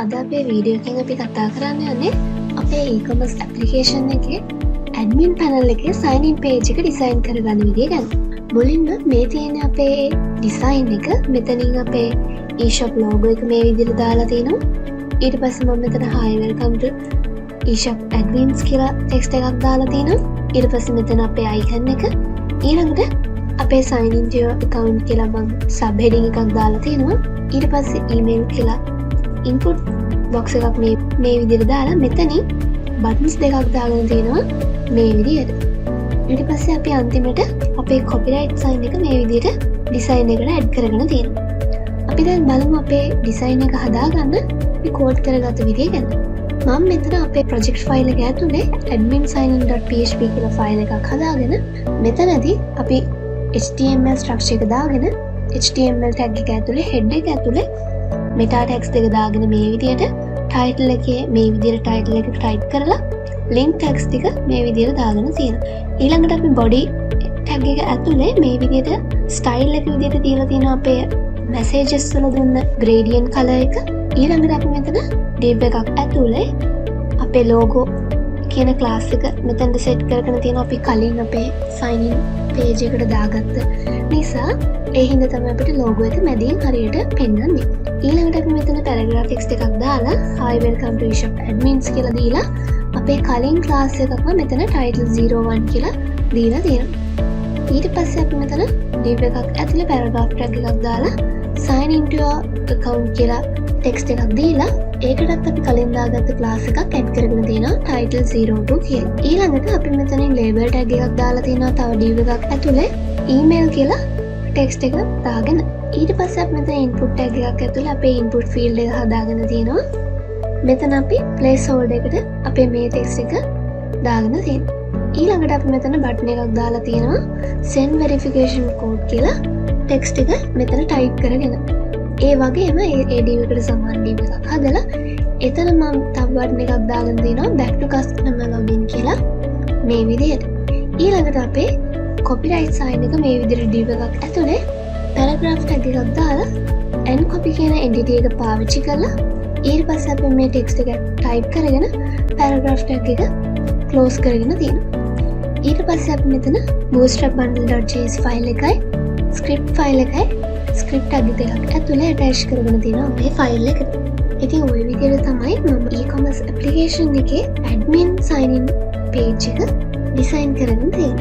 අද අපේ වීඩියෝ එකෙන් අපි කතා කරන්න යන්නේ අපේ e-commerce application එකේ admin panel එකේ sign in page එක design කරගන්න විදිය ගැන. මුලින්ම මේ තියෙන අපේ design එක මෙතනින් අපේ e-shop logo එක මේ විදිහට දාලා තිනවා. ඊට පස්සේ මම මෙතන hi welcome to e-shop admins කියලා text එකක් දාලා තිනවා. ඊට පස්සේ මෙතන අපේ icon එක ඊළඟට අපේ sign in to your account කියලා මම sub heading එකක් දාලා තිනවා. ඊට පස්සේ email කියලා input box එකක් මේ විදිහට දාලා මෙතනින් buttons දෙකක් දාගෙන තියෙනවා මේ විදිහට. ඊට පස්සේ අපි අන්තිමට අපේ copyright sign එක මේ විදිහට design එකට add කරගෙන තියෙනවා. අපි දැන් බලමු අපේ design එක හදාගන්න අපි code කරගත්ත විදිය ගැන. මම මෙතන අපේ project file එක ඇතුලේ admin.signin.php කියලා file එකක් හදාගෙන මෙතනදී අපි HTML structure එක දාගෙන HTML tag එක ඇතුලේ head එක ඇතුලේ meta tags දෙක දාගෙන මේ විදිහට title එකේ මේ විදිහට title එක type කරලා link tags ටික මේ විදිහට දාගෙන තියෙනවා. ඊළඟට අපි body tag එක ඇතුලේ මේ විදිහට style එක විදිහට තියලා තියෙනවා අපේ messages වල දුන්න gradient color එක. ඊළඟට අපි මෙතන div එකක් ඇතුලේ අපේ logo කියන class එක මෙතනට set කරගෙන තියෙනවා. අපි කලින් අපේ sign in page එකට දාගත්ත නිසා ඒ හින්දා තමයි අපිට logo එක මැදින් හරියට පෙන්වන්නේ. ඊළඟට අපි මෙතන paragraph text එකක් දාලා hi welcome to e-shop admins කියලා දීලා අපේ කලින් class එකක්ම මෙතන title 01 කියලා දීලා තියෙනවා. ඊට පස්සේ අපි මෙතන div එකක් ඇතුලේ paragraph tag එකක් දාලා sign into your account කියලා text එකක් දීලා ඒකටත් අපි කලින් දාගත්ත class එකක් add කරගෙන තියෙනවා title 02 කියලා. ඊළඟට අපි මෙතනින් label tag එකක් දාලා තියෙනවා තව div එකක් ඇතුලේ email කියලා text එක දාගෙන. ඊට පස්සේ අපි මෙතන input tag එකක් ඇතුලේ අපේ input field එක හදාගෙන තියෙනවා. මෙතන අපි placeholder එකට අපේ මේ text එක දාගෙන තියෙනවා. ඊළඟට අපි මෙතන button එකක් දාලා තියෙනවා send verification code කියලා text එක මෙතන type කරගෙන. ඒ වගේම ඒ div එකට සමාන div එකක් හදලා එතන මම තව button එකක් දාගෙන තියෙනවා back to customer login කියලා මේ විදිහට. ඊළඟට අපේ copyright sign එක මේ විදිහට div එකක් ඇතුලේ paragraph tag එකක් දාලා end copy කියන entity එක පාවිච්චි කරලා ඊට පස්සේ අපි මේ text එක type කරගෙන paragraph tag එක close කරගෙන තියෙනවා. ඊට පස්සේ අපි මෙතන bootstrap bundle.js file එකයි script file එකයි script tag දෙකක් ඇතුලේ attach කරගෙන තියෙනවා මේ file එකට. ඉතින් ওই විදිහට තමයි මම e-commerce application එකේ admin sign in page එක design කරගෙන තියෙන්නේ.